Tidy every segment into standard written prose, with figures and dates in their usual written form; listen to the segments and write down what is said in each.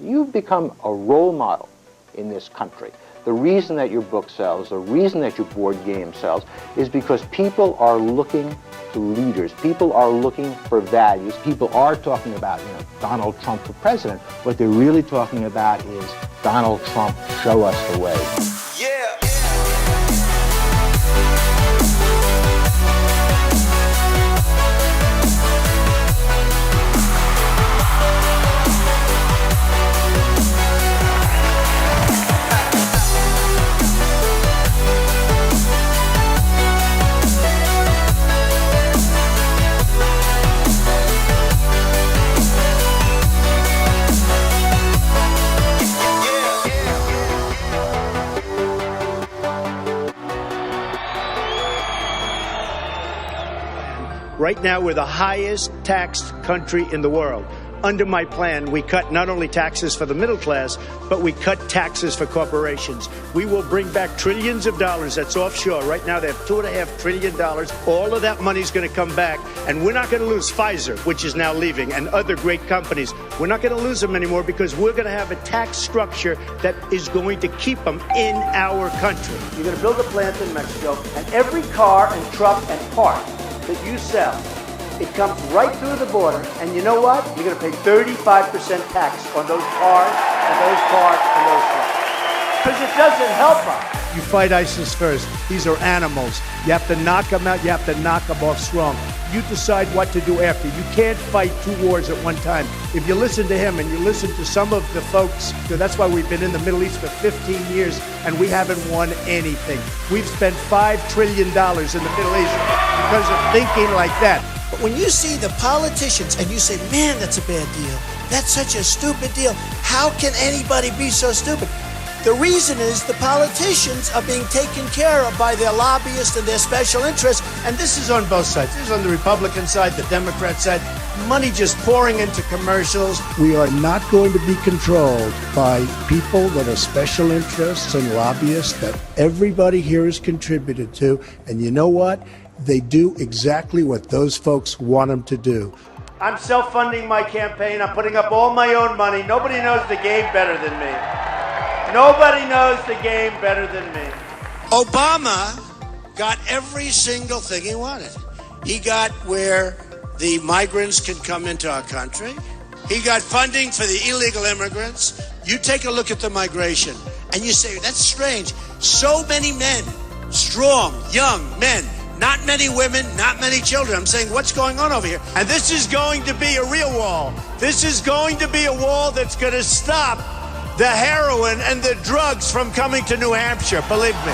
You've become a role model in this country. The reason that your book sells, the reason that your board game sells, is because people are looking to leaders. People are looking for values. People are talking about, Donald Trump for president. What they're really talking about is Donald Trump, show us the way. Yeah. Right now, we're the highest taxed country in the world. Under my plan, we cut not only taxes for the middle class, but we cut taxes for corporations. We will bring back trillions of dollars that's offshore. Right now, they have $2.5 trillion. All of that money is going to come back, and we're not going to lose Pfizer, which is now leaving, and other great companies. We're not going to lose them anymore because we're going to have a tax structure that is going to keep them in our country. You're going to build a plant in Mexico, and every car and truck and part that you sell, it comes right through the border, and you know what? You're going to pay 35% tax on those cars and those parts and those trucks. Because it doesn't help us. You fight ISIS first. These are animals. You have to knock them out. You have to knock them off strong. You decide what to do after. You can't fight two wars at one time. If you listen to him and you listen to some of the folks, that's why we've been in the Middle East for 15 years and we haven't won anything. We've spent $5 trillion in the Middle East because of thinking like that. But when you see the politicians and you say, man, that's a bad deal. That's such a stupid deal. How can anybody be so stupid? The reason is the politicians are being taken care of by their lobbyists and their special interests. And this is on both sides. This is on the Republican side, the Democrat side. Money just pouring into commercials. We are not going to be controlled by people that are special interests and lobbyists that everybody here has contributed to. And you know what? They do exactly what those folks want them to do. I'm self-funding my campaign. I'm putting up all my own money. Nobody knows the game better than me. Nobody knows the game better than me. Obama got every single thing he wanted. He got where the migrants can come into our country. He got funding for the illegal immigrants. You take a look at the migration and you say, that's strange. So many men, strong, young men, not many women, not many children. I'm saying, what's going on over here? And this is going to be a real wall. This is going to be a wall that's going to stop the heroin and the drugs from coming to New Hampshire. Believe me,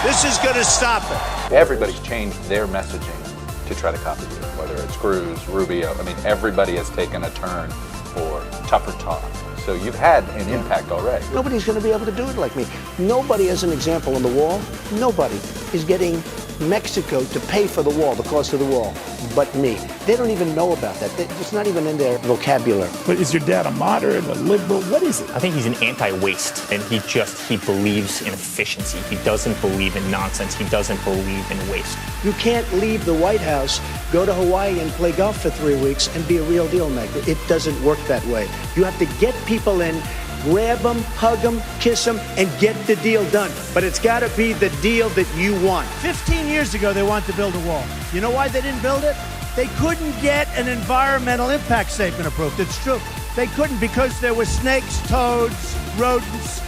this is going to stop it. Everybody's changed their messaging to try to copy you, whether it's Cruz, Rubio. I mean, everybody has taken a turn for tougher talk. So you've had an impact already. Nobody's going to be able to do it like me. Nobody, as an example on the wall, nobody is getting Mexico to pay for the wall, the cost of the wall, but me. They don't even know about that. It's not even in their vocabulary. But is your dad a moderate, a liberal? What is it? I think he's an anti-waste, and he believes in efficiency. He doesn't believe in nonsense. He doesn't believe in waste. You can't leave the White House, go to Hawaii and play golf for 3 weeks and be a real deal maker. It doesn't work that way. You have to get people in, grab them, hug them, kiss them, and get the deal done. But it's got to be the deal that you want. 15 years ago, they wanted to build a wall. You know why they didn't build it? They couldn't get an environmental impact statement approved. It's true. They couldn't because there were snakes, toads, rodents,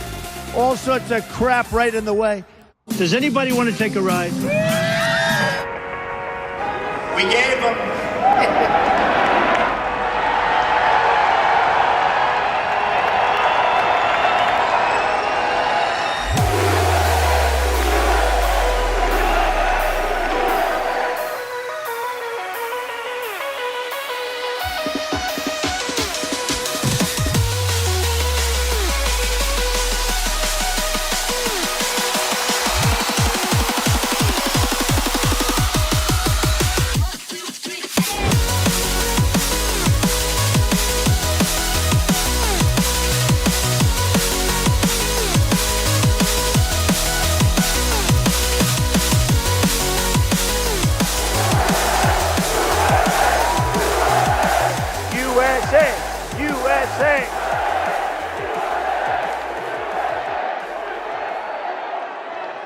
all sorts of crap right in the way. Does anybody want to take a ride? We gave them.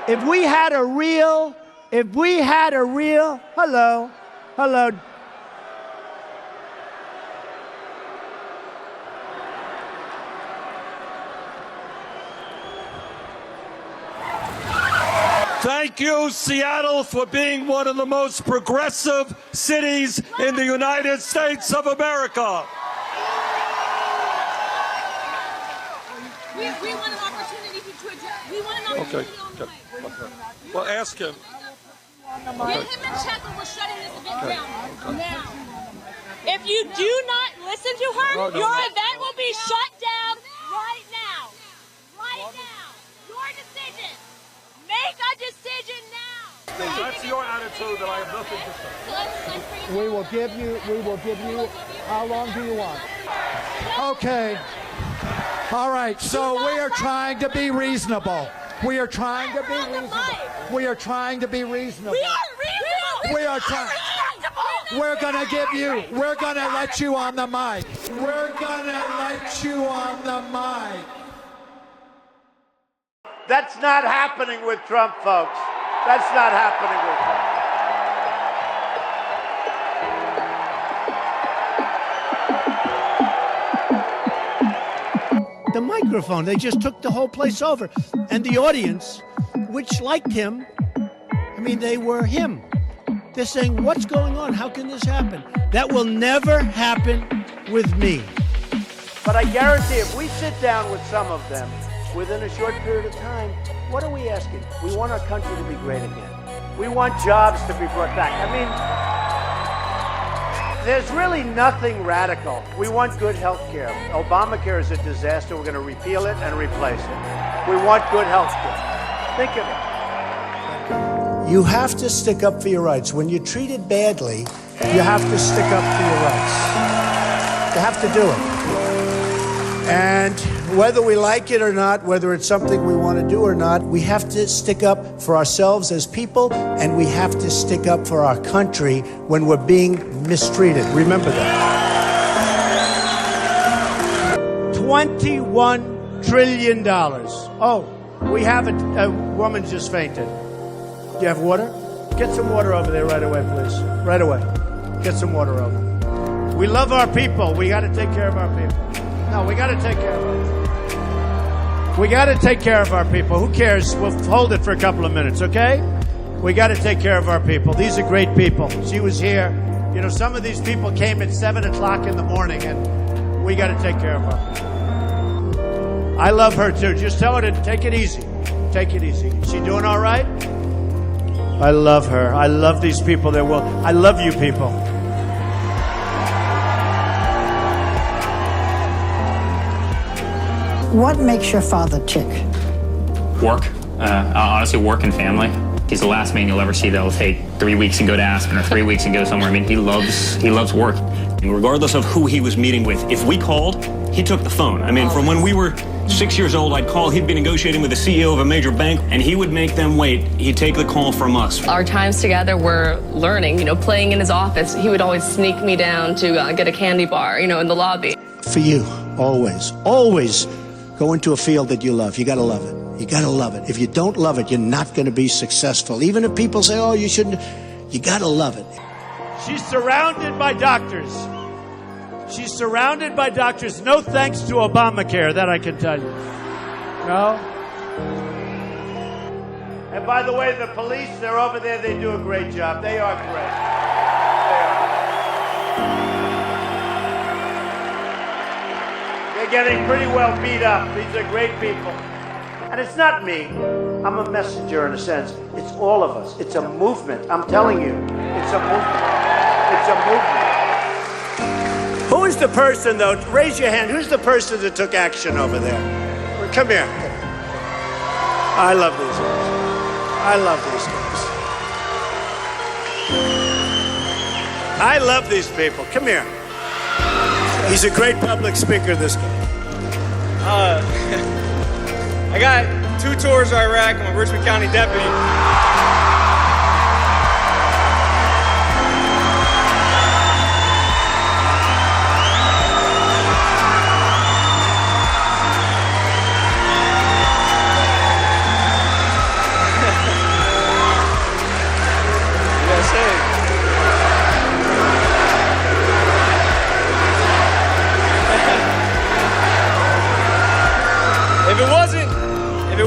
If we had a real, hello. Thank you, Seattle, for being one of the most progressive cities in the United States of America. We want an opportunity to address. We want an opportunity on the mic. Well, ask him. Get him in check or we're shutting this event down. Now. If you do not listen to her, your event will be shut down right now. Right now. Your decision. Make a decision now. That's your attitude that I have nothing to say. We will give you, how long do you want? Okay. All right, so we are trying to be reasonable. We are trying to be reasonable. We are trying to be reasonable. We are reasonable. We are trying. We're gonna give you, we're gonna let you on the mic. We're gonna let you on the mic. That's not happening with Trump, folks. That's not happening with Trump. The microphone, they just took the whole place over. And the audience, which liked him, I mean, they were him. They're saying, what's going on? How can this happen? That will never happen with me. But I guarantee if we sit down with some of them within a short period of time, what are we asking? We want our country to be great again. We want jobs to be brought back. I mean, there's really nothing radical. We want good health care. Obamacare is a disaster. We're going to repeal it and replace it. We want good health care. Think of it. You have to stick up for your rights. When you're treated badly, you have to stick up for your rights. You have to do it. And whether we like it or not, whether it's something we want to do or not, we have to stick up for ourselves as people, and we have to stick up for our country when we're being mistreated. Remember that. $21 trillion. Oh, we have a woman just fainted. Do you have water? Get some water over there right away, please. Right away. Get some water over. We love our people. We got to take care of our people. No, we got to take care of our people. We got to take care of our people. Who cares? We'll hold it for a couple of minutes, okay? We got to take care of our people. These are great people. She was here. You know, some of these people came at 7 o'clock in the morning, and we got to take care of our people. I love her, too. Just tell her to take it easy. Take it easy. Is she doing all right? I love her. I love these people. I love you people. What makes your father tick? Work. Honestly, work and family. He's the last man you'll ever see that'll take 3 weeks and go to Aspen or 3 weeks and go somewhere. I mean, he loves work. And regardless of who he was meeting with, if we called, he took the phone. I mean, from when we were 6 years old, I'd call. He'd be negotiating with the CEO of a major bank, and he would make them wait. He'd take the call from us. Our times together were learning, playing in his office. He would always sneak me down to get a candy bar, in the lobby. For you, always go into a field that you love. You got to love it. You got to love it. If you don't love it, you're not going to be successful. Even if people say, oh, you shouldn't, you got to love it. She's surrounded by doctors. She's surrounded by doctors. No thanks to Obamacare, that I can tell you. No? And by the way, the police, they're over there. They do a great job. They are great. They are. They're getting pretty well beat up. These are great people. And it's not me. I'm a messenger in a sense. It's all of us. It's a movement. I'm telling you. It's a movement. It's a movement. Who is the person, though? Raise your hand. Who's the person that took action over there? Come here. I love these guys. I love these guys. I love these people. Come here. He's a great public speaker, this guy. I got 2 tours of Iraq. I'm a Richmond County deputy.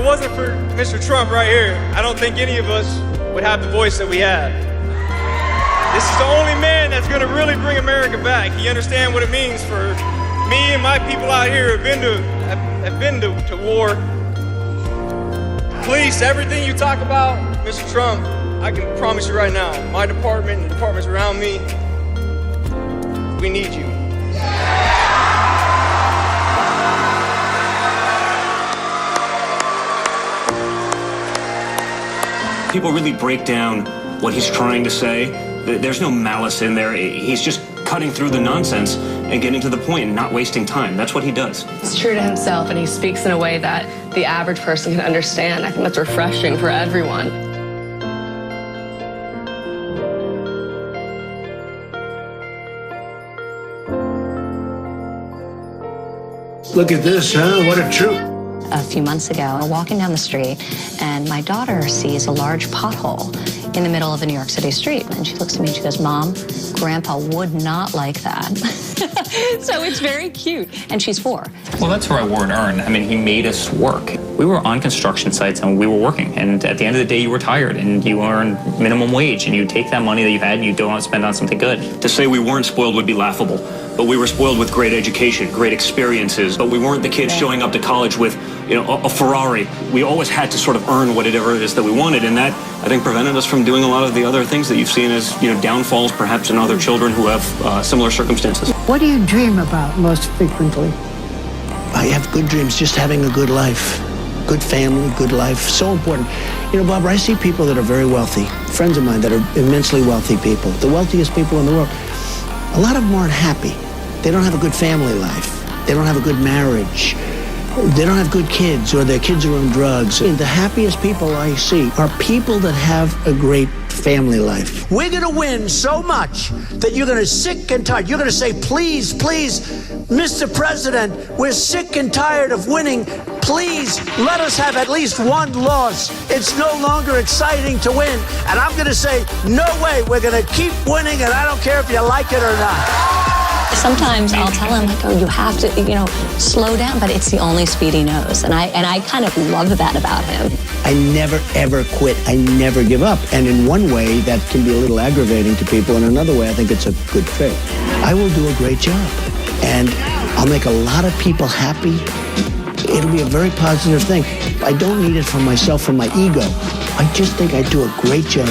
wasn't for Mr. Trump right here, I don't think any of us would have the voice that we have. This is the only man that's going to really bring America back. He understands what it means for me and my people out here who have been to war. Police, everything you talk about, Mr. Trump, I can promise you right now, my department and the departments around me, we need you. People really break down what he's trying to say. There's no malice in there. He's just cutting through the nonsense and getting to the point and not wasting time. That's what he does. He's true to himself, and he speaks in a way that the average person can understand. I think that's refreshing for everyone. Look at this, huh? What a troop. A few months ago, we're walking down the street, and my daughter sees a large pothole in the middle of a New York City street. And she looks at me and she goes, "Mom, Grandpa would not like that." So it's very cute. And she's 4. Well, that's where I wore and earned. I mean, he made us work. We were on construction sites and we were working. And at the end of the day, you were tired and you earned minimum wage. And you take that money that you had and you don't want to spend on something good. To say we weren't spoiled would be laughable. But we were spoiled with great education, great experiences. But we weren't the kids showing up to college with, a Ferrari. We always had to sort of earn whatever it is that we wanted. And that, I think, prevented us from doing a lot of the other things that you've seen as, downfalls perhaps in other children who have similar circumstances. What do you dream about most frequently? I have good dreams, just having a good life. Good family, good life, so important. Barbara, I see people that are very wealthy, friends of mine that are immensely wealthy people, the wealthiest people in the world. A lot of them aren't happy. They don't have a good family life. They don't have a good marriage. They don't have good kids, or their kids are on drugs. And the happiest people I see are people that have a great family life. We're going to win so much that you're going to sick and tired. You're going to say, "Please, please, Mr. President, we're sick and tired of winning. Please let us have at least one loss. It's no longer exciting to win." And I'm going to say, "No way, we're going to keep winning, and I don't care if you like it or not." Sometimes I'll tell him, you have to, slow down, but it's the only speed he knows. And I kind of love that about him. I never, ever quit. I never give up. And in one way, that can be a little aggravating to people. In another way, I think it's a good trait. I will do a great job. And I'll make a lot of people happy. It'll be a very positive thing. I don't need it for myself, for my ego. I just think I do a great job.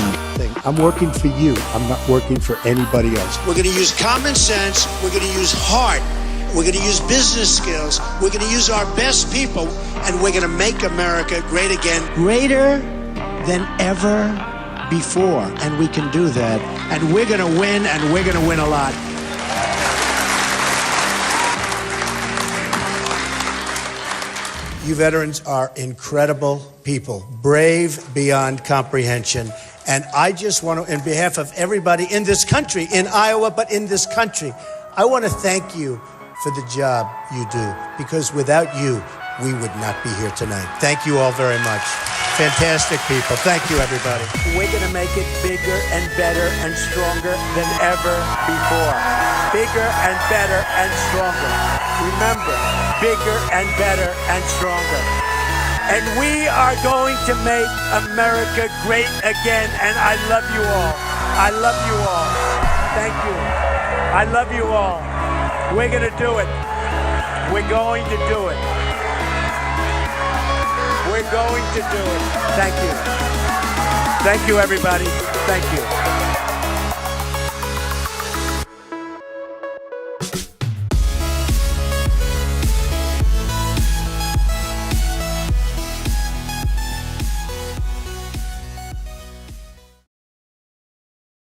I'm working for you. I'm not working for anybody else. We're going to use common sense. We're going to use heart. We're going to use business skills. We're going to use our best people, and we're going to make America great again. Greater than ever before, and we can do that. And we're going to win, and we're going to win a lot. You veterans are incredible people, brave beyond comprehension. And I just want to, on behalf of everybody in this country, in Iowa, but in this country, I want to thank you for the job you do, because without you, we would not be here tonight. Thank you all very much. Fantastic people. Thank you, everybody. We're going to make it bigger and better and stronger than ever before. Bigger and better and stronger. Remember, bigger and better and stronger. And we are going to make America great again. And I love you all. I love you all. Thank you. I love you all. We're going to do it. We're going to do it. We're going to do it. Thank you. Thank you, everybody. Thank you.